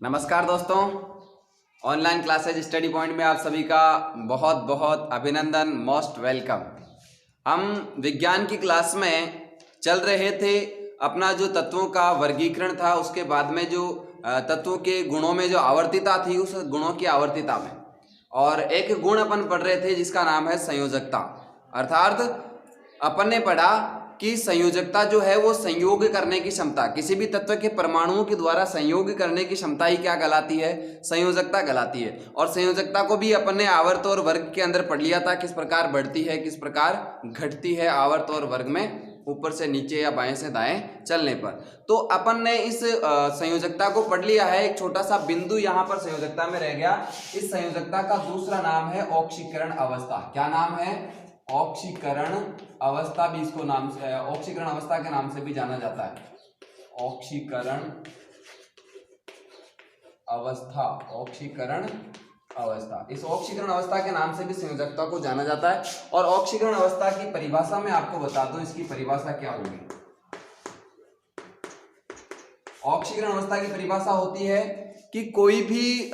नमस्कार दोस्तों, online classes study point में आप सभी का बहुत बहुत अभिनंदन, मोस्ट वेलकम। हम विज्ञान की क्लास में चल रहे थे। अपना जो तत्वों का वर्गीकरण था, उसके बाद में जो तत्वों के गुणों में जो आवर्तिता थी, उस गुणों की आवर्तिता में और एक गुण अपन पढ़ रहे थे जिसका नाम है संयोजकता। अर्थात अपन ने पढ़ा कि संयोजकता जो है वो संयोग करने की क्षमता, किसी भी तत्व के परमाणुओं के द्वारा संयोग करने की क्षमता ही क्या कहलाती है? संयोजकता कहलाती है। और संयोजकता को भी अपन ने आवर्त और वर्ग के अंदर पढ़ लिया था, किस प्रकार बढ़ती है, किस प्रकार घटती है आवर्त और वर्ग में, ऊपर से नीचे या बाएं से दाएं चलने पर। तो अपन ने इस संयोजकता को पढ़ लिया है। एक छोटा सा बिंदु यहाँ पर संयोजकता में रह गया। इस संयोजकता का दूसरा नाम है ऑक्सीकरण अवस्था। क्या नाम है? ऑक्सीकरण अवस्था भी इसको नाम से, ऑक्सीकरण अवस्था के नाम से भी जाना जाता है। ऑक्सीकरण अवस्था, ऑक्सीकरण अवस्था, इस ऑक्सीकरण अवस्था के नाम से भी संयोजकता को जाना जाता है। और ऑक्सीकरण अवस्था की परिभाषा में आपको बता दूं, इसकी परिभाषा क्या होगी। ऑक्सीकरण अवस्था की परिभाषा होती है कि कोई भी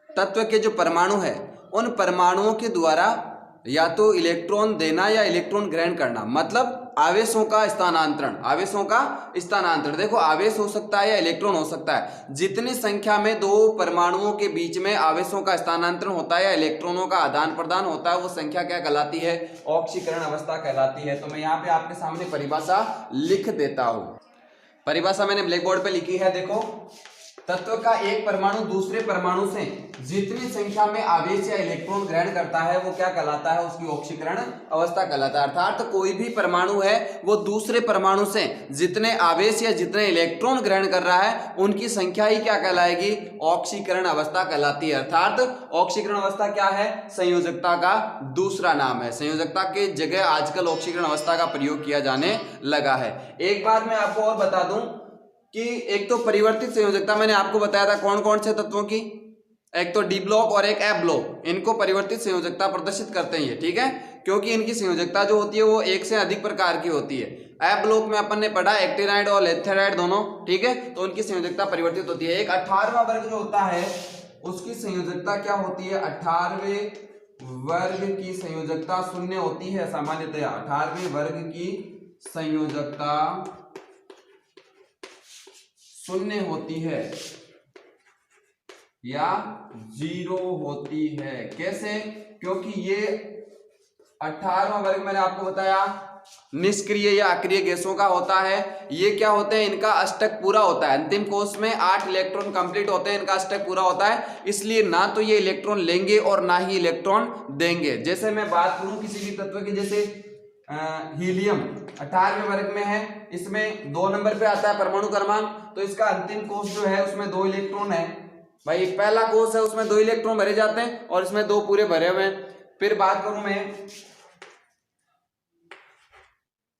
तत्व के जो परमाणु है, उन परमाणुओं के द्वारा या तो इलेक्ट्रॉन देना या इलेक्ट्रॉन ग्रहण करना, मतलब आवेशों का स्थानांतरण। आवेशों का स्थानांतरण, देखो आवेश हो सकता है या इलेक्ट्रॉन हो सकता है। जितनी संख्या में दो परमाणुओं के बीच में आवेशों का स्थानांतरण होता है या इलेक्ट्रॉनों का आदान प्रदान होता है, वो संख्या क्या कहलाती है? ऑक्सीकरण अवस्था कहलाती है। तो मैं यहाँ पे आपके सामने परिभाषा लिख देता हूं। परिभाषा मैंने ब्लैक बोर्ड पे लिखी है, देखो। तत्व का एक परमाणु दूसरे परमाणु से जितनी संख्या में आवेश या इलेक्ट्रॉन ग्रहण करता है, वो क्या कहलाता है? उसकी ऑक्सीकरण अवस्था कहलाता है। अर्थात तो कोई भी परमाणु है, वो दूसरे परमाणु से जितने आवेश या जितने इलेक्ट्रॉन ग्रहण कर रहा है, उनकी संख्या ही क्या कहलाएगी? ऑक्सीकरण अवस्था कहलाती है। अर्थात ऑक्सीकरण अवस्था क्या है? संयोजकता का दूसरा नाम है। संयोजकता के जगह आजकल ऑक्सीकरण अवस्था का प्रयोग किया जाने लगा है। एक बात मैं आपको और बता दूं कि एक तो परिवर्तित संयोजकता मैंने आपको बताया था कौन कौन से तत्वों की, एक तो डी ब्लॉक और एक एफ ब्लॉक, इनको परिवर्तित संयोजकता प्रदर्शित करते हैं ये, ठीक है, क्योंकि इनकी संयोजकता जो होती है वो एक से अधिक प्रकार की होती है। एफ ब्लॉक में अपन ने पढ़ा एक्टिनाइड और लेथेराइड दोनों, ठीक है, तो उनकी संयोजकता परिवर्तित होती है। एक 18वां वर्ग जो होता है, उसकी संयोजकता क्या होती है? 18वें वर्ग की संयोजकता शून्य होती है सामान्यतया। 18वें वर्ग की संयोजकता शून्य होती है या जीरो होती है। कैसे? क्योंकि ये 18वां वर्ग मैंने आपको बताया निष्क्रिय या अक्रिय गैसों का होता है। ये क्या होते हैं? इनका अष्टक पूरा होता है। अंतिम कोष में 8 इलेक्ट्रॉन कंप्लीट होते हैं, इनका अष्टक पूरा होता है, इसलिए ना तो ये इलेक्ट्रॉन लेंगे और ना ही इलेक्ट्रॉन देंगे। जैसे मैं बात करूं किसी भी तत्व की, जैसे हीलियम 18वें वर्ग में है, इसमें 2 नंबर पे आता है परमाणु क्रमांक, तो इसका अंतिम कोष जो है उसमें 2 इलेक्ट्रॉन है। भाई पहला कोष है उसमें 2 इलेक्ट्रॉन भरे जाते हैं और इसमें 2 पूरे भरे हुए हैं। फिर बात करूं मैं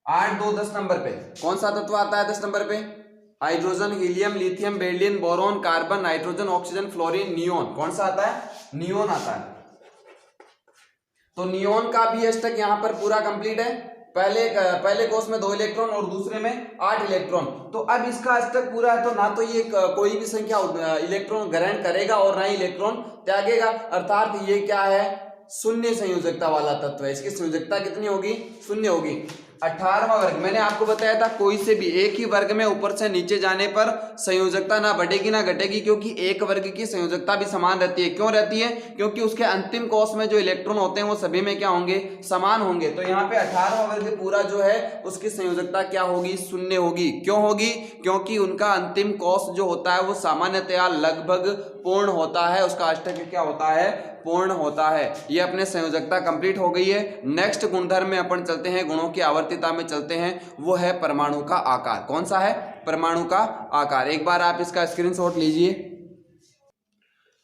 8, 2, 10 नंबर पे, कौन सा तत्व आता है 10 नंबर पे? Hydrogen, helium, lithium, beryllium, boron, carbon, nitrogen, oxygen, fluorine, neon. कौन सा आता है? नियोन आता है। तो नियोन का भी अष्टक यहाँ पर पूरा कंप्लीट है। पहले कोष में 2 इलेक्ट्रॉन और दूसरे में 8 इलेक्ट्रॉन। तो अब इसका अष्टक पूरा है, तो ना तो ये कोई भी संख्या इलेक्ट्रॉन ग्रहण करेगा और ना ही इलेक्ट्रॉन त्यागेगा। अर्थात ये क्या है? शून्य संयोजकता वाला तत्व है। इसकी संयोजकता कितनी होगी? शून्य होगी। 18वां वर्ग मैंने आपको बताया था, कोई से भी एक ही वर्ग में ऊपर से नीचे जाने पर संयोजकता ना बढ़ेगी ना घटेगी, क्योंकि एक वर्ग की संयोजकता भी समान रहती है। क्यों रहती है? क्योंकि उसके अंतिम कोष में जो इलेक्ट्रॉन होते हैं वो सभी में क्या होंगे? समान होंगे। तो यहाँ पे 18वां वर्ग पूरा जो है उसकी संयोजकता क्या होगी? शून्य होगी। क्यों होगी? क्योंकि उनका अंतिम कोष जो होता है वो सामान्यतया लगभग पूर्ण होता है, उसका अष्टक क्या होता है? पूर्ण होता है। ये अपने संयोजकता कंप्लीट हो गई है। नेक्स्ट गुणधर्म में अपन चलते हैं, गुणों की आवर्तिता में चलते हैं, वो है परमाणु का आकार। कौन सा है? परमाणु का आकार। एक बार आप इसका स्क्रीनशॉट लीजिए।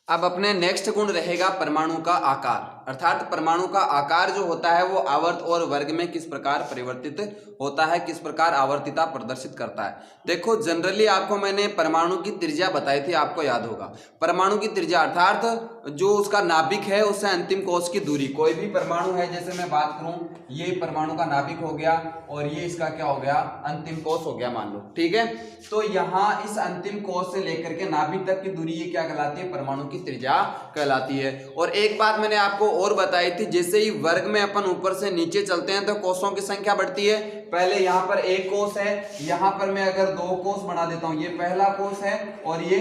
अब अपने नेक्स्ट गुण रहेगा परमाणु का आकार। अर्थात परमाणु का आकार जो होता है वो आवर्त और वर्ग में किस प्रकार परिवर्तित होता है, किस प्रकार आवर्तिता प्रदर्शित करता है। देखो जनरली आपको मैंने परमाणु की त्रिज्या बताई थी, आपको याद होगा। परमाणु की त्रिज्या अर्थात जो उसका नाभिक है उससे अंतिम कोश की दूरी, कोई भी परमाणु है, जैसे मैं बात करूं ये परमाणु का नाभिक हो गया और ये इसका क्या हो गया, अंतिम कोश हो गया मान लो, ठीक है। तो यहाँ इस अंतिम कोश से लेकर के नाभिक तक की दूरी ये क्या कहलाती है, परमाणु की त्रिज्या कहलाती है। और एक बात मैंने आपको और बताई थी, जैसे ही वर्ग में अपन ऊपर से नीचे चलते हैं तो कोशों की संख्या बढ़ती है। पहले यहाँ पर एक कोश है, यहाँ पर मैं अगर दो कोश बना देता हूँ, ये पहला कोश है और ये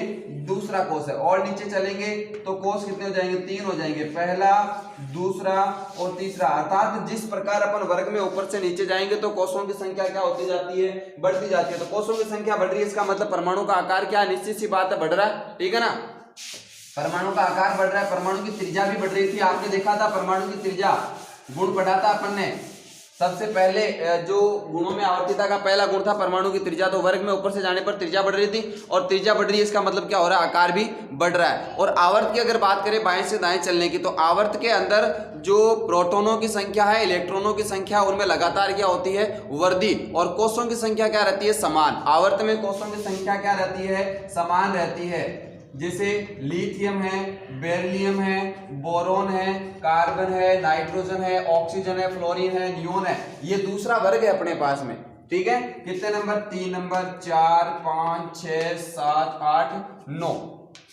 दूसरा कोश है, और नीचे चलेंगे तो कोश कितने हो जाएंगे, 3 हो जाएंगे, पहला, दूसरा और तीसरा। अर्थात जिस प्रकार अपन वर्ग में ऊपर से नीचे जाएंगे तो कोशों की संख्या क्या होती जाती है, बढ़ती जाती है। तो कोशों की संख्या बढ़ रही है, इसका मतलब परमाणु का आकार क्या है, निश्चित सी बात है बढ़ रहा है, ठीक है ना। परमाणु का आकार बढ़ रहा है, परमाणु की त्रिज्या भी बढ़ रही थी। आपने देखा था परमाणु की त्रिज्या गुण पढ़ा था अपन ने, सबसे पहले जो गुणों में आवर्तिता का पहला गुण था परमाणु की त्रिज्या। तो वर्ग में ऊपर से जाने पर त्रिज्या बढ़ रही थी, और त्रिज्या बढ़ रही है इसका मतलब क्या हो रहा है, आकार भी बढ़ रहा है। और आवर्त की अगर बात करें बाएं से दाएं चलने की, तो आवर्त के अंदर जो प्रोटॉनों की संख्या है, इलेक्ट्रॉनों की संख्या, उनमें लगातार क्या होती है, वृद्धि, और कोशों की संख्या क्या रहती है, समान। आवर्त में कोशों की संख्या क्या रहती है, समान रहती है। जैसे लिथियम है, बेरिलियम है, बोरोन है, कार्बन है, नाइट्रोजन है, ऑक्सीजन है, फ्लोरीन है, नियोन है, ये दूसरा वर्ग है अपने पास में, ठीक है। कितने नंबर, 3 नंबर, 4, 5, 6, 7, 8, 9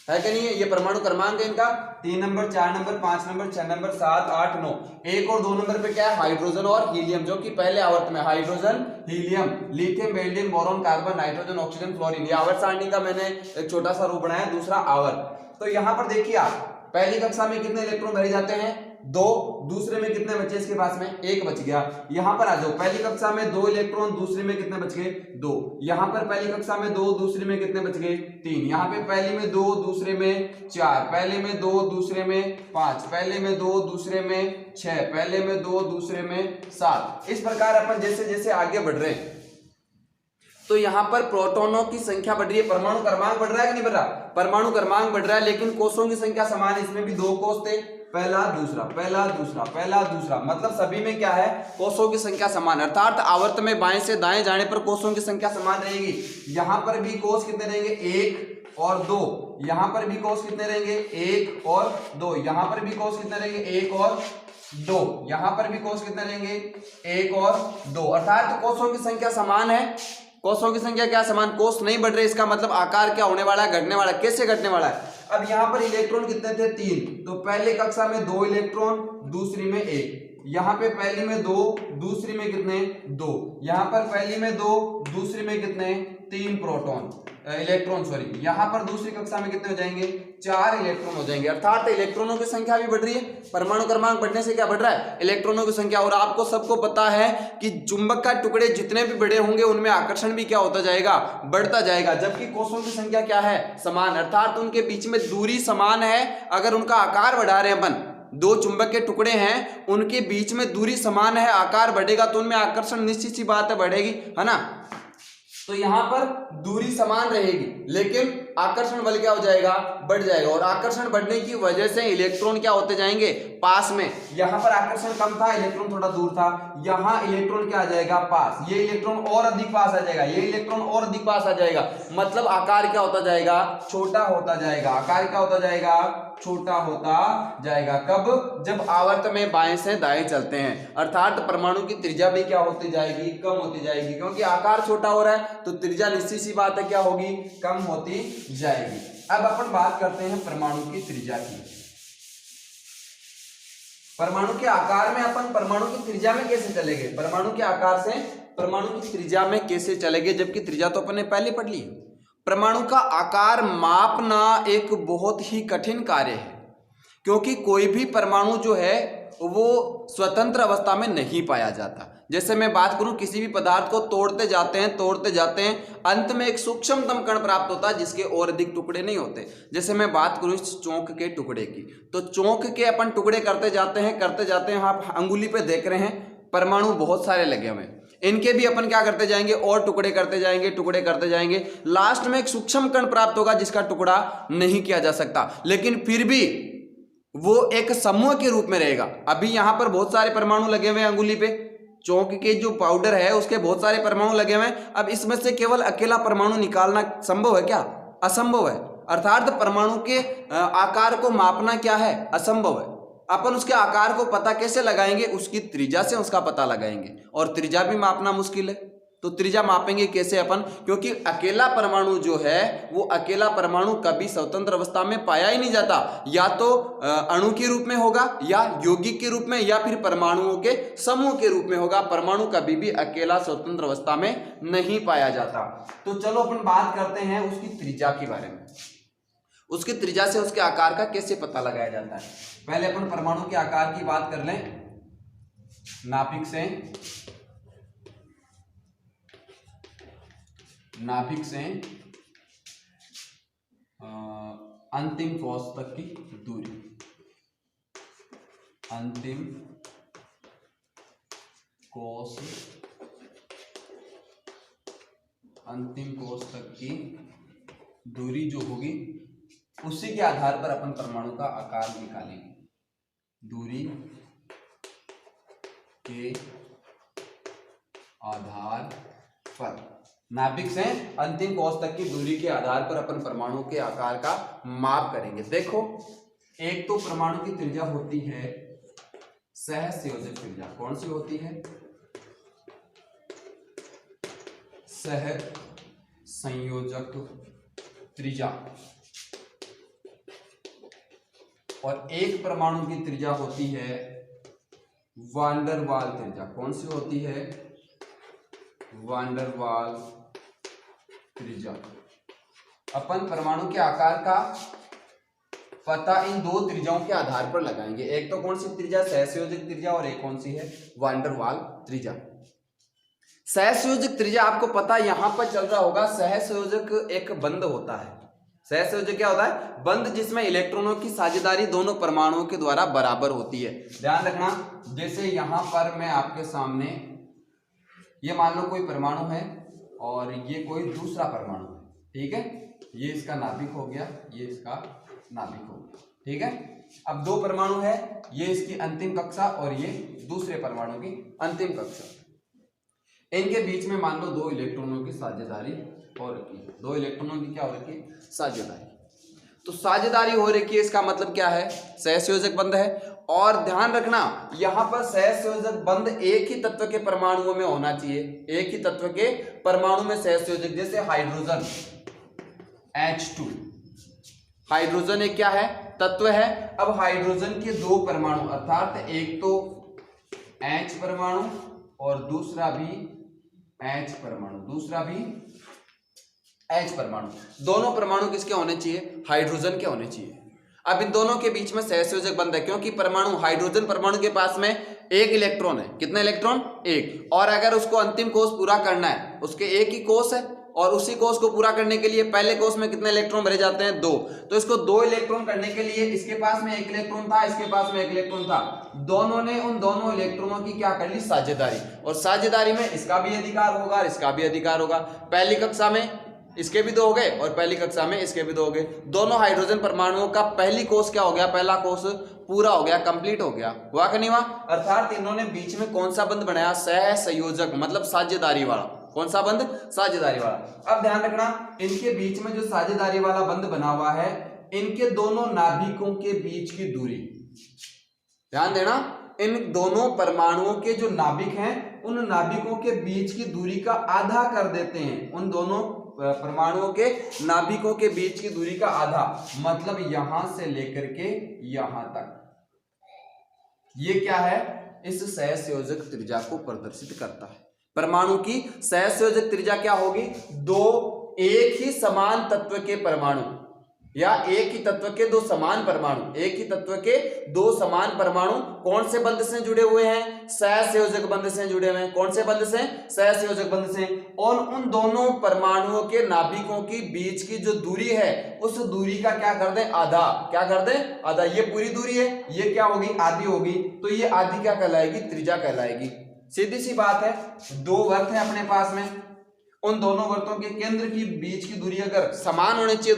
है कि नहीं है। ये परमाणु क्रमांक है इनका, 3 नंबर, 4 नंबर, 5 नंबर, 6 नंबर, 7, 8, 9। 1 और 2 नंबर पे क्या है, हाइड्रोजन और हीलियम, जो कि पहले आवर्त में hydrogen, helium, lithium, beryllium, boron, carbon, nitrogen, oxygen, fluorine. ये आवर्त सारणी का मैंने एक छोटा सा रूप बनाया, दूसरा आवर्त। तो यहां पर देखिए आप, पहली कक्षा में कितने इलेक्ट्रॉन भरे जाते हैं, 2, दूसरे में कितने बचे इसके पास में, 1 बच गया। यहां पर आ जाओ, पहली कक्षा में 2 इलेक्ट्रॉन, दूसरे में कितने बच गए, 2। यहां पर पहली कक्षा में 2, दूसरे में कितने बच गए, 3। यहां पे पहले में 2, दूसरे में 4, पहले में 2, दूसरे में 5, पहले में 2, दूसरे में 6, पहले में 2, दूसरे में 7। इस प्रकार अपन जैसे जैसे आगे बढ़ रहे हैं तो यहाँ पर प्रोटॉनों की संख्या बढ़ रही है। परमाणु क्रमांक बढ़ रहा है कि नहीं बढ़ रहा, परमाणु क्रमांक बढ़ रहा है, लेकिन कोशों की संख्या समान है। इसमें भी 2 कोश थे, पहला दूसरा, पहला दूसरा, पहला दूसरा, मतलब सभी में क्या है, कोशों की संख्या समान। अर्थात आवर्त में बाएं से दाएं जाने पर कोशों की संख्या समान रहेगी। यहां पर भी कोश कितने रहेंगे, 1 और 2। यहां पर भी कोश कितने रहेंगे, 1 और 2। यहां पर भी कोश कितने रहेंगे, 1 और 2। यहां पर भी कोश कितने रहेंगे, 1 और 2। अर्थात कोशों की संख्या समान है। कोशों की संख्या क्या समान, कोश नहीं बढ़ रहे, इसका मतलब आकार क्या होने वाला है, घटने वाला है। कैसे घटने वाला है, अब यहां पर इलेक्ट्रॉन कितने थे, 3। तो पहले कक्षा में 2 इलेक्ट्रॉन, दूसरी में 1। यहां पे पहली में 2, दूसरी में कितने, 2। यहां पर पहली में 2, दूसरी में कितने, 3 प्रोटॉन, इलेक्ट्रॉन सॉरी। यहां पर दूसरी कक्षा में कितने हो जाएंगे, 4 इलेक्ट्रॉन हो जाएंगे। अर्थात इलेक्ट्रॉनों की संख्या भी बढ़ रही है। परमाणु क्रमांक बढ़ने से क्या बढ़ रहा है, इलेक्ट्रॉनों की संख्या। और आपको सबको पता है कि चुंबक का टुकड़े जितने भी बड़े होंगे उनमें आकर्षण भी क्या होता जाएगा, बढ़ता जाएगा। जबकि कोशों की संख्या क्या है, समान। अर्थात उनके बीच में दूरी समान है। अगर उनका आकार बढ़ा रहे हैं अपन, 2 चुंबक के टुकड़े हैं, उनके बीच में दूरी समान है, आकार बढ़ेगा तो उनमें आकर्षण निश्चित सी बात है बढ़ेगी, है ना। तो यहां पर दूरी समान रहेगी, लेकिन आकर्षण बल क्या हो जाएगा, बढ़ जाएगा। और आकर्षण बढ़ने की वजह से इलेक्ट्रॉन क्या होते जाएंगे, पास में। यहां पर आकर्षण कम था, इलेक्ट्रॉन थोड़ा दूर था, यहां इलेक्ट्रॉन क्या आ जाएगा, पास। ये इलेक्ट्रॉन और अधिक पास आ जाएगा, ये इलेक्ट्रॉन और अधिक पास आ जाएगा। मतलब आकार क्या होता जाएगा, छोटा होता जाएगा। आकार क्या होता जाएगा, छोटा होता जाएगा। कब, जब आवर्त में बाएं से दाएं चलते हैं। अर्थात परमाणु की त्रिज्या भी क्या होती जाएगी, कम होती जाएगी, क्योंकि आकार छोटा हो रहा है तो त्रिज्या निश्चित सी बात है क्या होगी, कम होती जाएगी। अब अपन बात करते हैं परमाणु की त्रिज्या की। परमाणु के आकार में अपन परमाणु की त्रिज्या में कैसे चलेंगे, परमाणु के आकार से परमाणु की त्रिज्या में कैसे चलेंगे, जबकि त्रिज्या तो अपन ने पहले पढ़ ली। परमाणु का आकार मापना एक बहुत ही कठिन कार्य है, क्योंकि कोई भी परमाणु जो है वो स्वतंत्र अवस्था में नहीं पाया जाता। जैसे मैं बात करूं, किसी भी पदार्थ को तोड़ते जाते हैं, अंत में एक सूक्ष्मतम कण प्राप्त होता है जिसके और अधिक टुकड़े नहीं होते। जैसे मैं बात करूं इस चौंक के टुकड़े की, तो चौंक के अपन टुकड़े करते जाते हैं। आप अंगुली पे देख रहे हैं परमाणु बहुत सारे लगे हुए हैं, इनके भी अपन क्या करते जाएंगे, और टुकड़े करते जाएंगे। लास्ट में एक सूक्ष्म कण प्राप्त होगा जिसका टुकड़ा नहीं किया जा सकता, लेकिन फिर भी वो एक समूह के रूप में रहेगा। अभी यहां पर बहुत सारे परमाणु लगे हुए हैं अंगुली पे, चौक के जो पाउडर है उसके बहुत सारे परमाणु लगे हुए हैं। अब इसमें से केवल अकेला परमाणु निकालना संभव है क्या, असंभव है। अर्थात परमाणु के आकार को मापना क्या है, असंभव है। अपन उसके आकार को पता कैसे लगाएंगे, उसकी त्रिज्या से उसका पता लगाएंगे, और त्रिज्या भी मापना मुश्किल है। तो त्रिज्या मापेंगे कैसे अपन, क्योंकि अकेला परमाणु जो है वो अकेला परमाणु कभी स्वतंत्र अवस्था में पाया ही नहीं जाता, या तो अणु के रूप में होगा, या यौगिक के रूप में, या फिर परमाणुओं के समूह के रूप में होगा। परमाणु कभी भी अकेला स्वतंत्र अवस्था में नहीं पाया जाता। तो चलो अपन बात करते हैं उसकी त्रिज्या के बारे में। उसकी त्रिज्या से उसके आकार का कैसे पता लगाया जाता है। पहले अपन परमाणु के आकार की बात कर लें। नाभिक से अंतिम कोश तक की दूरी, अंतिम कोश तक की दूरी जो होगी, उसी के आधार पर अपन परमाणु का आकार निकालेंगे। दूरी के आधार पर, नाभिक से अंतिम कोश तक की दूरी के आधार पर अपन परमाणु के आकार का माप करेंगे। देखो, एक तो परमाणु की त्रिज्या होती है सहसंयोजक त्रिज्या। कौन सी होती है? सहसंयोजक त्रिज्या। और एक परमाणु की त्रिज्या होती है वान डेर वाल त्रिज्या। कौन सी होती है? वान डेर वाल त्रिज्या। अपन परमाणु के आकार का पता इन दो त्रिज्याओं के आधार पर लगाएंगे। एक तो कौन सी त्रिज्या? सहसंयोजक त्रिज्या, और एक कौन सी है? वान डेर वाल त्रिज्या। सहसंयोजक त्रिज्या आपको पता यहां पर चल रहा होगा। सहसंयोजक एक बंध होता है। सहसंयोजक क्या होता है? बंध जिसमें इलेक्ट्रॉनों की साझेदारी दोनों परमाणुओं के द्वारा बराबर होती है। ध्यान रखना, जैसे यहां पर मैं आपके सामने, ये मान लो कोई परमाणु है और ये कोई दूसरा परमाणु है, ठीक है। ये इसका नाभिक हो गया, ये इसका नाभिक हो गया, ठीक है। अब दो परमाणु है, ये इसकी अंतिम कक्षा और ये दूसरे परमाणु की अंतिम कक्षा। इनके बीच में मान लो दो इलेक्ट्रॉनों की साझेदारी हो रखी है। दो इलेक्ट्रॉनों की क्या हो रखी है? साझेदारी। तो साझेदारी हो रखी है, इसका मतलब क्या है? सहसंयोजक बंध है। और ध्यान रखना, यहां पर सहसंयोजक बंध एक ही तत्व के परमाणुओं में होना चाहिए। एक ही तत्व के परमाणु में सहसंयोजक, जैसे हाइड्रोजन H2। हाइड्रोजन एक क्या है? तत्व है। अब हाइड्रोजन के दो परमाणु, अर्थात एक तो H परमाणु और दूसरा भी H परमाणु, दोनों परमाणु किसके होने चाहिए? हाइड्रोजन के होने चाहिए। अब इन दोनों के बीच में सहसंयोजक बंध है, क्योंकि परमाणु, हाइड्रोजन परमाणु के पास में एक इलेक्ट्रॉन है। कितने इलेक्ट्रॉन? एक। और अगर उसको अंतिम कोश पूरा करना है, उसके एक ही कोश है, और उसी कोश को पूरा करने के लिए पहले कोश में कितने इलेक्ट्रॉन भरे जाते हैं? दो। तो इसको दो इलेक्ट्रॉन करने के लिए इसके पास में एक इलेक्ट्रॉन था, इसके पास में एक इलेक्ट्रॉन था, दोनों ने उन दोनों इलेक्ट्रॉनों की क्या कर ली? साझेदारी। और साझेदारी में इसका भी अधिकार होगा, इसका भी अधिकार होगा। पहली कक्षा में इसके भी दो हो गए और पहली कक्षा में इसके भी दो हो गए। दोनों हाइड्रोजन परमाणुओं का पहली कोश क्या हो गया? पहला कोश पूरा हो गया, कंप्लीट हो गया। हुआ कि नहीं हुआ? अर्थात इन्होंने बीच में कौन सा बंध बनाया? सहसंयोजक, मतलब साझेदारी वाला। कौन सा बंध? साझेदारी वाला। अब ध्यान रखना, इनके बीच में जो साझेदारी वाला बंध बना हुआ है, इनके दोनों नाभिकों के बीच की दूरी, ध्यान देना, इन दोनों परमाणुओं के जो नाभिक हैं, उन नाभिकों के बीच की दूरी का आधा कर देते हैं। उन दोनों परमाणुओं के नाभिकों के बीच की दूरी का आधा, मतलब यहां से लेकर के यहां तक। ये क्या है? इस सहसंयोजक त्रिज्या को प्रदर्शित करता है। परमाणु की सहसंयोजक त्रिज्या क्या होगी? दो एक ही समान तत्व के परमाणु, या एक ही तत्व के दो समान परमाणु, एक ही तत्व के दो समान परमाणु कौन से बंध से जुड़े हुए हैं? सहसंयोजक बंध से जुड़े हुए हैं। कौन से बंध से? सहसंयोजक बंध से। और उन दोनों परमाणुओं के नाभिकों की बीच की जो दूरी है, उस दूरी का क्या कर दें? आधा। क्या कर दें? आधा। ये पूरी दूरी है, ये क्या होगी? आधी होगी। तो ये आधी क्या कहलाएगी? त्रिज्या कहलाएगी। सीधी सी बात है, दो वर्त है अपने पास में, उन दोनों वर्तों के केंद्र की बीच की दूरी अगर समान होनी चाहिए,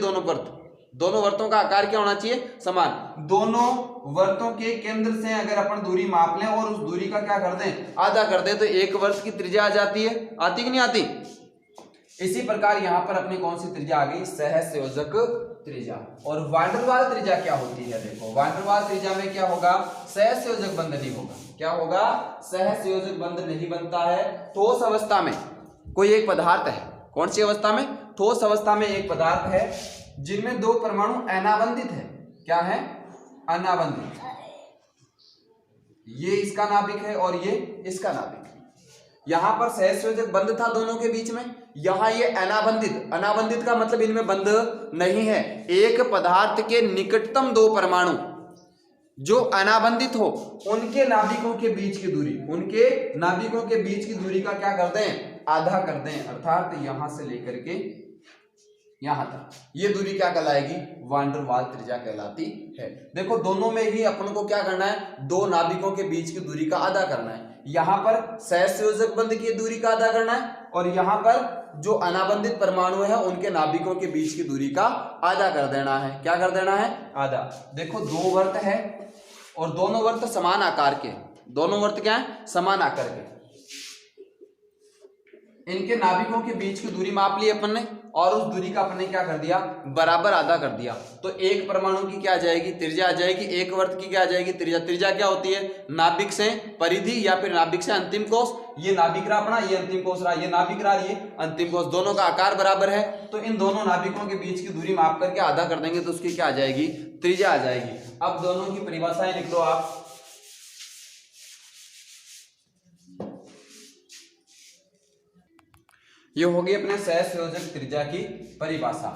दोनों वर्तों का आकार क्या होना चाहिए? समान। दोनों वर्तों के केंद्र से अगर अपन दूरी माप लें और उस दूरी का क्या कर दें? आधा कर दें, तो एक वर्त की त्रिज्या आ जाती है। आती कि नहीं आती? इसी प्रकार यहां पर अपनी कौन सी त्रिज्या आ गई, सहसंयोजक त्रिज्या। और वान डेर वाल त्रिज्या क्या होती है, देखो वान डेर वाल त्रिज्या में क्या होगा, सहसंयोजक बंध नहीं होगा। क्या होगा, सहसंयोजक बंध नहीं बनता है। ठोस अवस्था में कोई एक पदार्थ है, कौन सी अवस्था में, ठोस अवस्था में एक पदार्थ है जिनमें दो परमाणु अनाबंधित है। क्या है, अनाबंधित। ये इसका नाभिक है और ये इसका नाभिक है। यहां पर सहसंयोजक बंध था दोनों के बीच में, यहां ये अनाबंधित। अनाबंधित का मतलब इनमें बंध नहीं है। एक पदार्थ के निकटतम दो परमाणु जो अनाबंधित हो, उनके नाभिकों के बीच की दूरी, उनके नाभिकों के बीच की दूरी का क्या कर दें, आधा कर दें। अर्थात यहां से लेकर के यहां तक ये दूरी क्या कहलाएगी, वान डेर वाल त्रिज्या कहलाती है। देखो दोनों में ही अपन को क्या करना है, दो नाभिकों के बीच की दूरी का आधा करना है। यहां पर सहसंयोजक बंध की दूरी का आधा करना है और यहां पर जो अनाबंधित परमाणु है उनके नाभिकों के बीच की दूरी का आधा कर देना है। क्या कर देना है, आधा। देखो दो वर्त है और दोनों वर्त समान आकार के, दोनों वर्त क्या है, समान आकार के। इनके नाभिकों के बीच की दूरी माप ली अपन ने और उस दूरी का अपन ने क्या कर दिया, बराबर आधा कर दिया। तो एक परमाणु की क्या आ जाएगी, त्रिज्या आ जाएगी, एक वर्त की क्या आ जाएगी, त्रिज्या। त्रिज्या क्या होती है, नाभिक से परिधि या फिर नाभिक से अंतिम कोश। ये नाभिक रहा अपना, ये अंतिम कोश रहा, ये नाभिक रहा, ये अंतिम कोश। दोनों का आकार बराबर है तो इन दोनों नाभिकों के बीच की दूरी माप करके आधा कर देंगे तो उसकी क्या आ जाएगी, त्रिज्या आ जाएगी। अब दोनों की परिभाषाएं लिख लो आप। ये होगी अपने सहसंयोजक त्रिज्या की परिभाषा।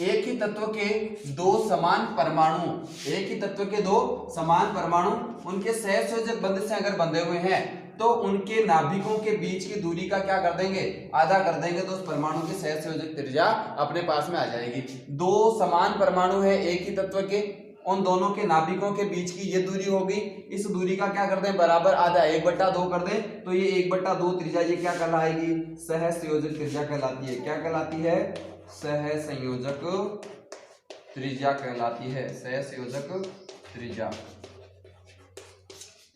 एक ही तत्व के दो समान परमाणु, एक ही तत्व के दो समान परमाणु उनके सहसंयोजक बंध से अगर बंधे हुए हैं तो उनके नाभिकों के बीच की दूरी का क्या कर देंगे, आधा कर देंगे तो उस परमाणु की सहसंयोजक त्रिज्या अपने पास में आ जाएगी। दो समान परमाणु है एक ही तत्व के, उन दोनों के नाभिकों के बीच की ये दूरी होगी, इस दूरी का क्या कर दें, बराबर आधा, 1/2 कर दें तो ये 1/2 त्रिज्या ये क्या कहलाएगी, सहसंयोजक त्रिज्या कहलाती है। क्या कहलाती है, सहसंयोजक त्रिज्या कहलाती है, सहसंयोजक त्रिज्या।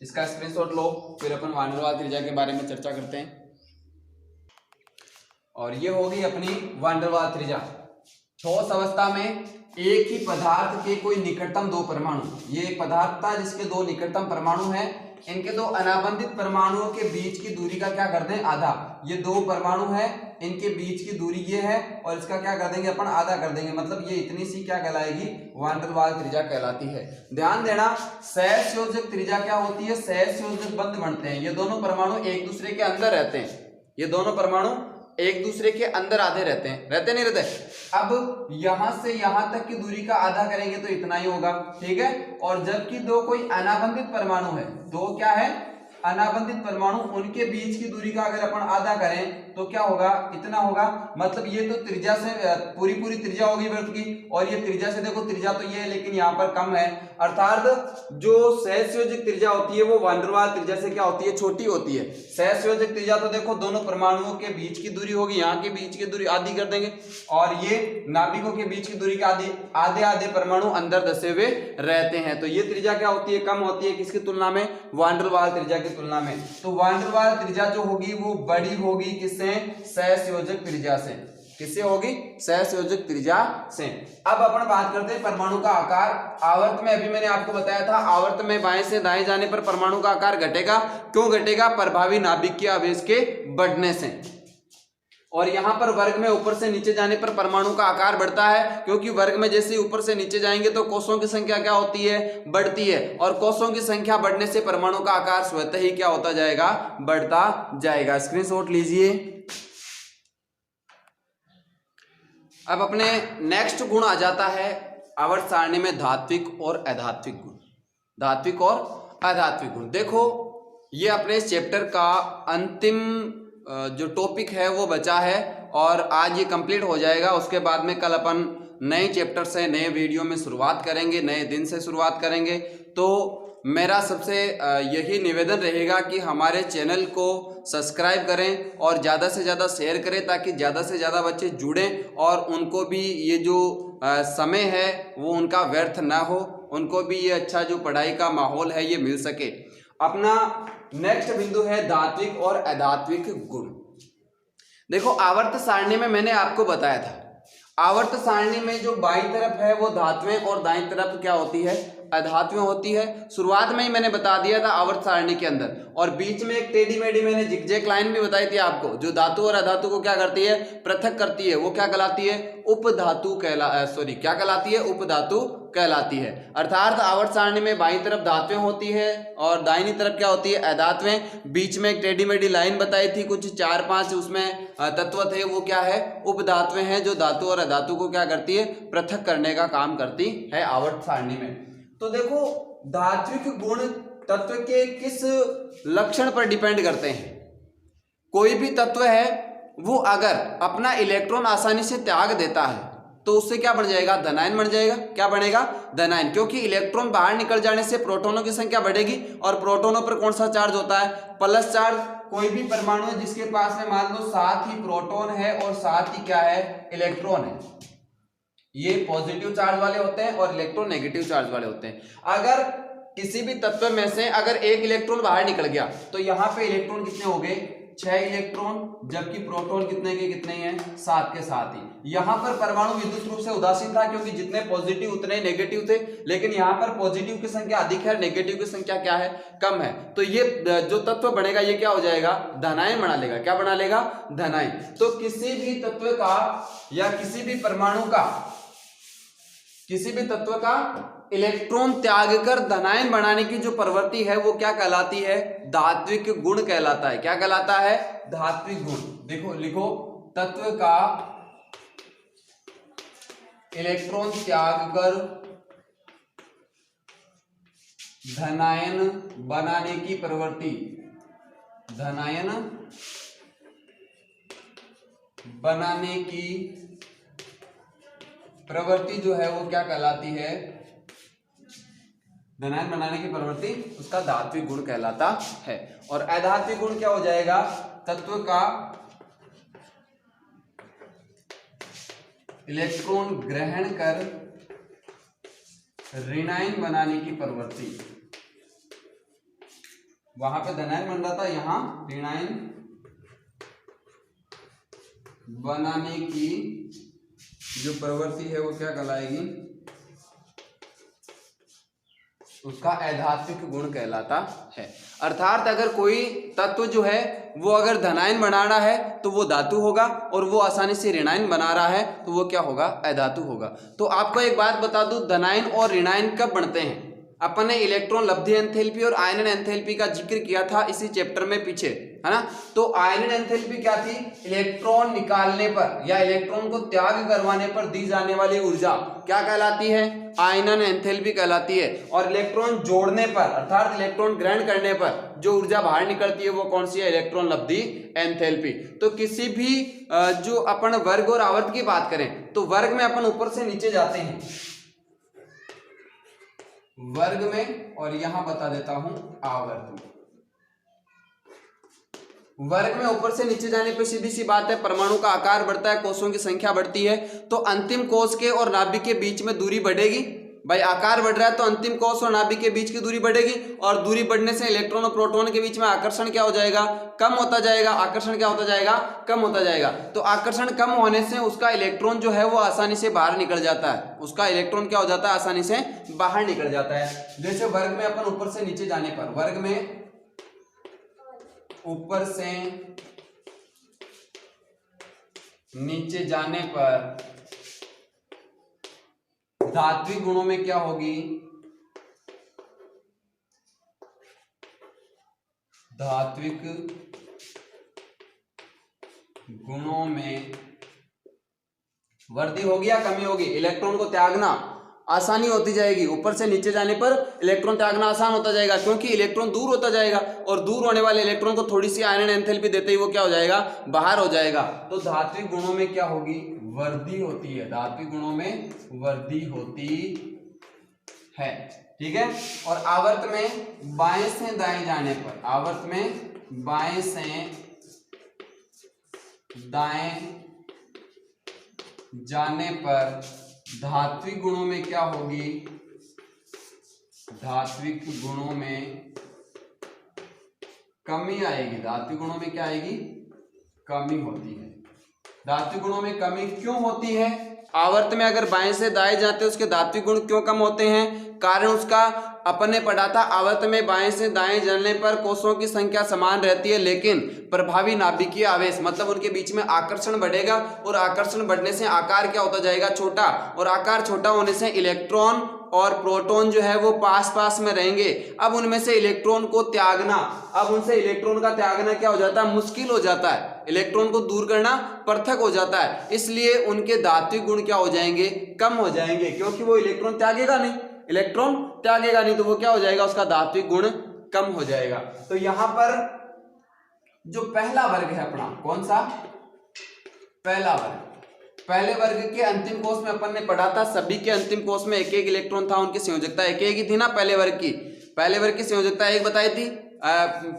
इसका स्क्रीनशॉट लो, फिर अपन वान डेर वाल त्रिज्या के बारे में चर्चा करते हैं। और ये होगी अपनी वान डेर वाल त्रिज्या। ठोस अवस्था में एक ही पदार्थ के कोई निकटतम दो परमाणु, ये एक पदार्थ था जिसके दो निकटतम परमाणु हैं, इनके दो अनाबंधित परमाणुओं के बीच की दूरी का क्या कर दें, आधा। ये दो परमाणु हैं, इनके बीच की दूरी ये है और इसका क्या कर देंगे अपन, आधा कर देंगे। मतलब ये इतनी सी क्या कहलाएगी, वान डेर वाल त्रिज्या कहलाती है। ध्यान देना, सहसंयोजक त्रिज्या क्या होती है, सहसंयोजक बंध बनते हैं। ये दोनों परमाणु एक दूसरे के अंदर रहते हैं, ये दोनों परमाणु एक दूसरे के अंदर आधे रहते हैं, रहते नहीं रहते। अब यहां से यहां तक की दूरी का आधा करेंगे तो इतना ही होगा, ठीक है। और जबकि दो कोई अनाबंधित परमाणु है, दो क्या है, अनाबंधित परमाणु, उनके बीच की दूरी का अगर अपन आधा करें तो क्या होगा, इतना होगा। मतलब ये तो त्रिज्या से पूरी त्रिज्या होगी वृत्त की, और ये त्रिज्या से देखो, त्रिज्या तो ये है लेकिन यहाँ पर कम है। अर्थात जो सहसंयोजक त्रिज्या होती है वो वान डेर वाल त्रिज्या से क्या होती है, छोटी होती है। सहसंयोजक त्रिज्या तो देखो दोनों परमाणुओं के बीच की दूरी होगी, यहाँ के बीच की दूरी आधी कर देंगे और ये नाभिकों के बीच की दूरी का आधे आधे परमाणु अंदर धसे हुए रहते हैं। तो ये त्रिज्या क्या होती है, कम होती है, किसकी तुलना में, वान डेर वाल त्रिज्या की तुलना में। तो वान डेर वाल त्रिज्या जो होगी वो बड़ी होगी किससे, सहसंयोजक त्रिज्या से। किससे होगी, सहसंयोजक त्रिज्या से। अब अपन बात करते हैं परमाणु का आकार। आवर्त में अभी मैंने आपको बताया था, आवर्त में बाएं से दाएं जाने पर परमाणु का आकार घटेगा। क्यों घटेगा, प्रभावी नाभिक के आवेश के बढ़ने से। और यहां पर वर्ग में ऊपर से नीचे जाने पर परमाणु का आकार बढ़ता है, क्योंकि वर्ग में जैसे ऊपर से नीचे जाएंगे तो कोषों की संख्या क्या होती है, बढ़ती है। और कोषों की संख्या बढ़ने से परमाणु का आकार स्वतः ही क्या होता जाएगा, बढ़ता जाएगा। स्क्रीनशॉट लीजिए। अब अपने नेक्स्ट गुण आ जाता है आवर्त सारणी में धात्विक और अधात्विक गुण। धात्विक और अधात्विक गुण, देखो ये अपने चैप्टर का अंतिम जो टॉपिक है वो बचा है और आज ये कंप्लीट हो जाएगा। उसके बाद में कल अपन नए चैप्टर से नए वीडियो में शुरुआत करेंगे, नए दिन से शुरुआत करेंगे। तो मेरा सबसे यही निवेदन रहेगा कि हमारे चैनल को सब्सक्राइब करें और ज़्यादा से ज़्यादा शेयर करें, ताकि ज़्यादा से ज़्यादा बच्चे जुड़ें और उनको भी ये जो समय है वो उनका व्यर्थ ना हो, उनको भी ये अच्छा जो पढ़ाई का माहौल है ये मिल सके। अपना नेक्स्ट बिंदु है धात्विक और अधात्विक गुण। देखो आवर्त सारणी में मैंने आपको बताया था, आवर्त सारणी में जो बाईं तरफ है वो धातुएं और दाईं तरफ क्या होती है, अधातुएं होती है। शुरुआत में ही मैंने बता दिया था आवर्त सारणी के अंदर, और बीच में एक टेढ़ी मेढ़ी मैंने जिगजैग लाइन भी बताई थी आपको, जो धातु और अधातु को क्या करती है, पृथक करती है, वो क्या कहलाती है, उपधातु क्या कहलाती है, उपधातु कहलाती है। अर्थात आवर्त सारणी में बाईं तरफ धातुएं होती है और दाहिनी तरफ क्या होती है, अधातुएं। बीच में एक टेढ़ी मेढ़ी लाइन बताई थी, कुछ 4-5 उसमें तत्व थे, वो क्या है, उपधातुएं हैं, जो धातु और अधातु को क्या करती है, पृथक करने का काम करती है आवर्त सारणी में। तो देखो धात्विक गुण तत्व के किस लक्षण पर डिपेंड करते हैं। कोई भी तत्व है वो अगर अपना इलेक्ट्रॉन आसानी से त्याग देता है तो उससे क्या बन जाएगा, धनायन बन जाएगा। क्या बनेगा, धनायन, क्योंकि इलेक्ट्रॉन बाहर निकल जाने से प्रोटॉनों की संख्या बढ़ेगी और प्रोटॉनों पर कौन सा चार्ज होता है, प्लस चार्ज। कोई भी परमाणु है जिसके पास में मान लो 7 ही प्रोटॉन है और 7 ही क्या है, इलेक्ट्रॉन है, ये पॉजिटिव चार्ज वाले होते हैं और इलेक्ट्रॉन नेगेटिव चार्ज वाले होते हैं। अगर किसी भी तत्व में से अगर एक इलेक्ट्रॉन बाहर निकल गया तो यहाँ पे इलेक्ट्रॉन कितने हो गए, 6 इलेक्ट्रॉन, जबकि प्रोटॉन कितने के कितने हैं, 7 के 7 ही। यहाँ पर परमाणु विद्युत रूप से उदासीन था क्योंकि जितने पॉजिटिव उतने नेगेटिव थे, लेकिन यहाँ पर पॉजिटिव की संख्या अधिक है, नेगेटिव की संख्या क्या है, कम है। तो ये जो तत्व बनेगा ये क्या हो जाएगा, धनायन बना लेगा। क्या बना लेगा, धनायन। तो किसी भी तत्व का या किसी भी परमाणु का, किसी भी तत्व का इलेक्ट्रॉन त्याग कर धनायन बनाने की जो प्रवृत्ति है वो क्या कहलाती है, धात्विक गुण कहलाता है। क्या कहलाता है, धात्विक गुण। देखो लिखो, तत्व का इलेक्ट्रॉन त्याग कर धनायन बनाने की प्रवृत्ति, धनायन बनाने की प्रवृत्ति जो है वो क्या कहलाती है, धनायन बनाने की प्रवृत्ति, उसका धात्विक गुण कहलाता है। और अधात्विक गुण क्या हो जाएगा, तत्व का इलेक्ट्रॉन ग्रहण कर ऋणायन बनाने की प्रवृत्ति। वहां पे धनायन बन रहा था, यहां ऋणायन बनाने की जो प्रवृत्ति है वो क्या कहलाएगी, उसका अधात्विक गुण कहलाता है। अर्थात अगर कोई तत्व जो है वो अगर धनायन बना रहा है तो वो धातु होगा, और वो आसानी से ऋणायन बना रहा है तो वो क्या होगा, अधातु होगा। तो आपको एक बात बता दूं, धनायन और ऋणायन कब बनते हैं। अपन ने इलेक्ट्रॉन लब्धि एंथैल्पी और आयनन एंथैल्पी का जिक्र किया था इसी चैप्टर में पीछे, है ना। तो आयनन एंथैल्पी क्या थी, इलेक्ट्रॉन निकालने पर या इलेक्ट्रॉन को त्याग करवाने पर दी जाने वाली ऊर्जा क्या कहलाती है, आयनन एंथैल्पी कहलाती है। और इलेक्ट्रॉन जोड़ने पर अर्थात इलेक्ट्रॉन ग्रहण करने पर जो ऊर्जा बाहर निकलती है वो कौन सी है, इलेक्ट्रॉन लब्धि एंथैल्पी। तो किसी भी जो अपन वर्ग और आवर्त की बात करें तो वर्ग में अपन ऊपर से नीचे जाते हैं, वर्ग में, और यहां बता देता हूं आवर्त में। वर्ग में ऊपर से नीचे जाने पे सीधी सी बात है, परमाणु का आकार बढ़ता है, कोषों की संख्या बढ़ती है, तो अंतिम कोष के और नाभिक के बीच में दूरी बढ़ेगी। भाई आकार बढ़ रहा है तो अंतिम कोष और नाभिक के बीच की दूरी बढ़ेगी, और दूरी बढ़ने से इलेक्ट्रॉन और प्रोटॉन के बीच में आकर्षण क्या हो जाएगा, कम होता जाएगा। आकर्षण क्या होता जाएगा, कम होता जाएगा। तो आकर्षण कम होने से उसका इलेक्ट्रॉन जो है वो आसानी से बाहर निकल जाता है, उसका इलेक्ट्रॉन क्या हो जाता है, आसानी से बाहर निकल जाता है। जैसे वर्ग में अपन ऊपर से नीचे जाने पर, वर्ग में ऊपर से नीचे जाने पर धात्विक गुणों में क्या होगी, धात्विक गुणों में वृद्धि होगी या कमी होगी, इलेक्ट्रॉन को त्यागना आसानी होती जाएगी। ऊपर से नीचे जाने पर इलेक्ट्रॉन त्यागना आसान होता जाएगा, क्योंकि इलेक्ट्रॉन दूर होता जाएगा, और दूर होने वाले इलेक्ट्रॉन को थोड़ी सी आयनन एंथैल्पी देते ही वो क्या हो जाएगा, बाहर हो जाएगा। तो धात्विक गुणों में क्या होगी, वृद्धि होती है, धात्विक गुणों में वृद्धि होती है, ठीक है। और आवर्त में बाएं से दाएं जाने पर, आवर्त में बाएं से दाएं जाने पर धात्विक गुणों में क्या होगी, धात्विक गुणों में कमी आएगी। धात्विक गुणों में क्या आएगी, कमी होती है। धात्विक गुणों में कमी क्यों होती है? आवर्त में अगर बाएं से दाएं जाते हैं उसके धात्विक गुण क्यों कम होते हैं? कारण उसका अपन ने पढ़ा था, आवर्त में बाएं से दाएं चलने पर कोषों की संख्या समान रहती है, लेकिन प्रभावी नाभिकीय आवेश मतलब उनके बीच में आकर्षण बढ़ेगा, और आकर्षण बढ़ने से आकार क्या होता जाएगा? छोटा, और आकार छोटा होने से इलेक्ट्रॉन और प्रोटॉन जो है वो पास पास में रहेंगे। अब उनमें से इलेक्ट्रॉन को त्यागना, अब उनसे इलेक्ट्रॉन का त्यागना क्या हो जाता है? मुश्किल हो जाता है, इलेक्ट्रॉन को दूर करना पृथक हो जाता है, इसलिए उनके धात्विक गुण क्या हो जाएंगे? कम हो जाएंगे, क्योंकि वो इलेक्ट्रॉन त्यागेगा नहीं, इलेक्ट्रॉन त्यागेगा नहीं, तो वो क्या हो जाएगा? उसका धात्विक गुण कम हो जाएगा। तो यहां पर जो पहला वर्ग है अपना, कौन सा? पहला वर्ग, पहले वर्ग के अंतिम कोष में अपन ने पढ़ा था सभी के अंतिम कोष में एक एक इलेक्ट्रॉन था, उनकी संयोजकता एक एक ही थी ना। पहले वर्ग की संयोजकता एक बताई थी,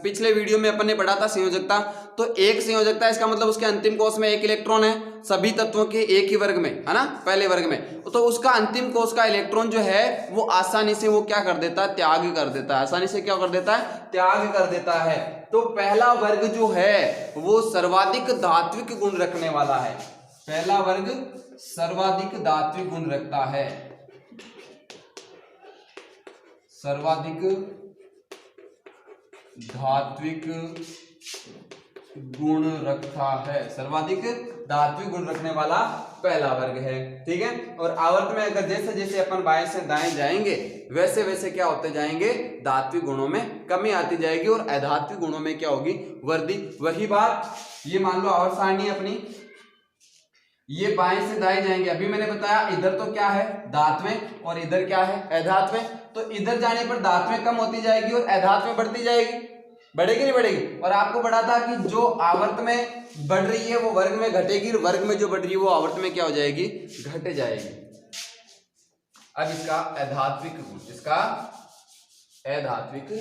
पिछले वीडियो में अपन ने पढ़ा था संयोजकता। तो एक संयोजकता इसका मतलब उसके अंतिम कोष में एक इलेक्ट्रॉन है, सभी तत्वों के एक ही वर्ग में, है ना, पहले वर्ग में। तो उसका अंतिम कोष का इलेक्ट्रॉन जो है वो आसानी से वो क्या कर देता है? त्याग कर देता है। आसानी से क्या कर देता है? त्याग कर देता है। तो पहला वर्ग जो है वो सर्वाधिक धात्विक गुण रखने वाला है। पहला वर्ग सर्वाधिक धात्विक गुण रखता है, सर्वाधिक धात्विक गुण रखता है, सर्वाधिक धात्विक गुण रखने वाला पहला वर्ग है। ठीक है, और आवर्त में अगर जैसे जैसे अपन बाएं से दाएं जाएंगे वैसे वैसे क्या होते जाएंगे? धात्विक गुणों में कमी आती जाएगी और अधात्विक गुणों में क्या होगी? वृद्धि। वही बात, ये मान लो आवर्त सारणी अपनी, ये बाएं से दाएं जाएंगे, अभी मैंने बताया इधर तो क्या है? धात्वें, और इधर क्या है? अधात्वें। तो इधर जाने पर धात्वें कम होती जाएगी और अधात्वें बढ़ती जाएगी, बढ़ेगी नहीं बढ़ेगी? और आपको पढ़ा था कि जो आवर्त में बढ़ रही है वो वर्ग में घटेगी, वर्ग में जो बढ़ रही है वो आवर्त में क्या हो जाएगी? घट जाएगी। अब इसका अधात्विक गुण, इसका अधात्विक गुण,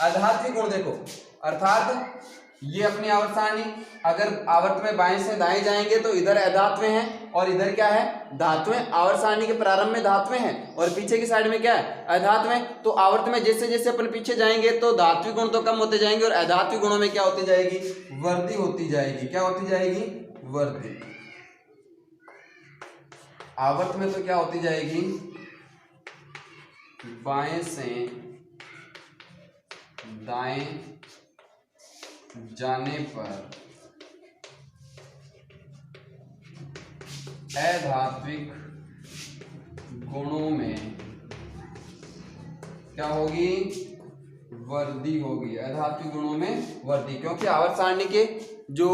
अधात्विक गुण देखो, अर्थात ये अपनी आवर्त सारणी, अगर आवर्त में बाएं से दाएं जाएंगे तो इधर अधात्वें हैं और इधर क्या है? धात्वें। आवर्त सारणी के प्रारंभ में धात्वें हैं और पीछे की साइड में क्या है? अधात्वें। तो आवर्त में जैसे जैसे अपन पीछे जाएंगे तो धात्विक गुण तो कम होते जाएंगे और अधात्विक गुणों में क्या होती जाएगी? वृद्धि होती जाएगी। क्या होती जाएगी? वृद्धि। आवर्त में तो क्या होती जाएगी? बाएं से दाएं जाने पर अधात्विक गुणों में क्या होगी? वृद्धि होगी। अधात्विक गुणों में वृद्धि, क्योंकि आवर्त सारणी के जो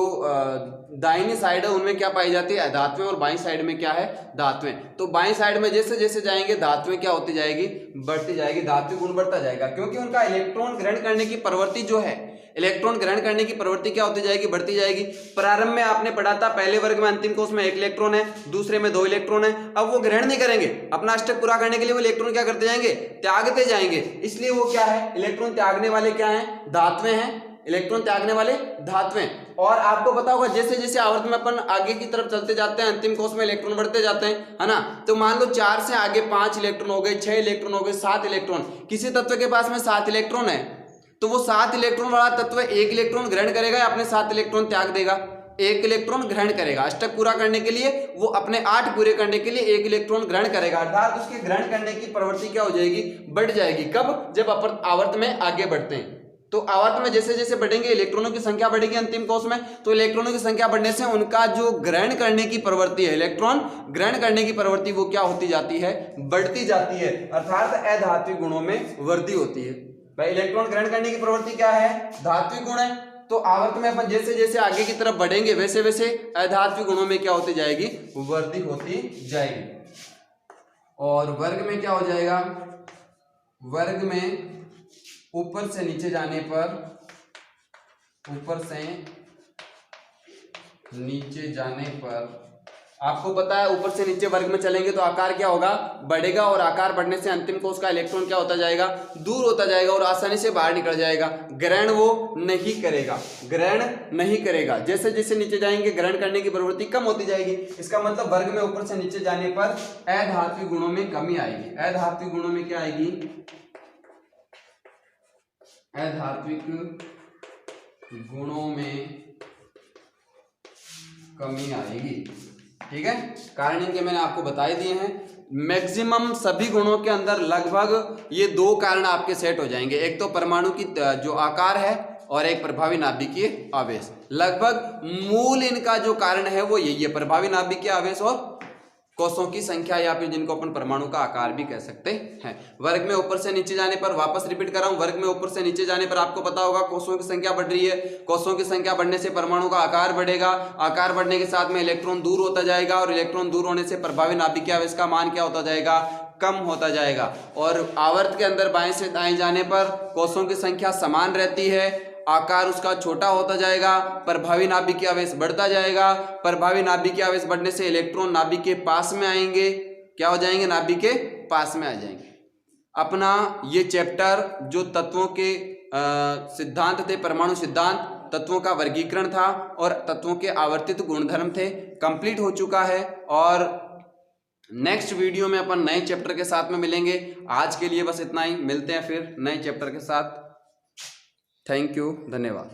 दाहिनी साइड है उनमें क्या पाई जाती है? अधात्वें, और बाईं साइड में क्या है? धात्वें। तो बाईं साइड में जैसे जैसे जाएंगे धात्वें क्या होती जाएगी? बढ़ती जाएगी, धात्विक गुण बढ़ता जाएगा, क्योंकि उनका इलेक्ट्रॉन ग्रहण करने की प्रवृत्ति जो है, इलेक्ट्रॉन ग्रहण करने की प्रवृत्ति क्या होती जाएगी? बढ़ती जाएगी। प्रारंभ में आपने पढ़ा था पहले वर्ग में अंतिम कोष में एक इलेक्ट्रॉन है, दूसरे में 2 इलेक्ट्रॉन है। अब वो ग्रहण नहीं करेंगे, अपना अष्टक पूरा करने के लिए वो इलेक्ट्रॉन क्या करते जाएंगे? त्यागते जाएंगे। इसलिए वो क्या है? इलेक्ट्रॉन त्यागने वाले क्या है? धात्वें हैं, इलेक्ट्रॉन त्यागने वाले धात्वें। और आपको पता होगा जैसे जैसे आवर्त में अपन आगे की तरफ चलते जाते हैं अंतिम कोष में इलेक्ट्रॉन बढ़ते जाते हैं, है ना। तो मान लो 4 से आगे 5 इलेक्ट्रॉन हो गए, 6 इलेक्ट्रॉन हो गए, 7 इलेक्ट्रॉन। किसी तत्व के पास में 7 इलेक्ट्रॉन है तो वो 7 इलेक्ट्रॉन वाला तत्व 1 इलेक्ट्रॉन ग्रहण करेगा या अपने 7 इलेक्ट्रॉन त्याग देगा? 1 इलेक्ट्रॉन ग्रहण करेगा। अष्टक पूरा करने के लिए वो अपने 8 पूरे करने के लिए 1 इलेक्ट्रॉन ग्रहण करेगा, अर्थात उसके ग्रहण करने की प्रवृत्ति क्या हो जाएगी? बढ़ जाएगी। कब? जब अपन आवर्त में आगे बढ़ते हैं। तो आवर्त में जैसे जैसे बढ़ेंगे इलेक्ट्रॉनों की संख्या बढ़ेगी अंतिम कोष में, तो इलेक्ट्रॉनों की संख्या बढ़ने से उनका जो ग्रहण करने की प्रवृत्ति है, इलेक्ट्रॉन ग्रहण करने की प्रवृत्ति वो क्या होती जाती है? बढ़ती जाती है, अर्थात अधात्विक गुणों में वृद्धि होती है। भाई इलेक्ट्रॉन ग्रहण करने की प्रवृत्ति क्या है? धात्विक गुण है। तो आवर्त में अपन जैसे जैसे आगे की तरफ बढ़ेंगे वैसे वैसे अधात्विक गुणों में क्या होती जाएगी? वृद्धि होती जाएगी। और वर्ग में क्या हो जाएगा? वर्ग में ऊपर से नीचे जाने पर, ऊपर से नीचे जाने पर आपको पता है ऊपर से नीचे वर्ग में चलेंगे तो आकार क्या होगा? बढ़ेगा, और आकार बढ़ने से अंतिम कोष का इलेक्ट्रॉन क्या होता जाएगा? दूर होता जाएगा और आसानी से बाहर निकल जाएगा। ग्रहण वो नहीं करेगा, ग्रहण नहीं करेगा। जैसे जैसे नीचे जाएंगे ग्रहण करने की प्रवृत्ति कम होती जाएगी। इसका मतलब वर्ग में ऊपर से नीचे जाने पर अधात्विक गुणों में कमी आएगी। अधात्विक गुणों में क्या आएगी? अधात्विक गुणों में कमी आएगी। ठीक है, कारण इनके मैंने आपको बताई दिए हैं। मैक्सिमम सभी गुणों के अंदर लगभग ये दो कारण आपके सेट हो जाएंगे, एक तो परमाणु की जो आकार है और एक प्रभावी नाभिकीय आवेश। लगभग मूल इनका जो कारण है वो यही है, प्रभावी नाभिकीय आवेश और कोषों की संख्या, या फिर जिनको अपन परमाणु का आकार भी कह सकते हैं। वर्ग में ऊपर से नीचे जाने पर, वापस रिपीट कर रहा हूं, वर्ग में ऊपर से नीचे जाने पर आपको पता होगा कोषों की संख्या बढ़ रही है। कोषों की संख्या बढ़ने से परमाणु का आकार बढ़ेगा, आकार बढ़ने के साथ में इलेक्ट्रॉन दूर होता जाएगा, और इलेक्ट्रॉन दूर होने से प्रभावी नाभिकीय आवेश का मान क्या होता जाएगा, कम होता जाएगा। और आवर्त के अंदर बाएं से दाएं जाने पर कोषों की संख्या समान रहती है, आकार उसका छोटा होता जाएगा, प्रभावी नाभिकीय आवेश बढ़ता जाएगा। प्रभावी नाभिकीय आवेश बढ़ने से इलेक्ट्रॉन नाभिक के पास में आएंगे, क्या हो जाएंगे, नाभिक के पास में आ जाएंगे। अपना ये चैप्टर जो तत्वों के सिद्धांत थे, परमाणु सिद्धांत, तत्वों का वर्गीकरण था और तत्वों के आवर्तित गुणधर्म थे, कंप्लीट हो चुका है। और नेक्स्ट वीडियो में अपन नए चैप्टर के साथ में मिलेंगे। आज के लिए बस इतना ही, मिलते हैं फिर नए चैप्टर के साथ। थैंक यू, धन्यवाद।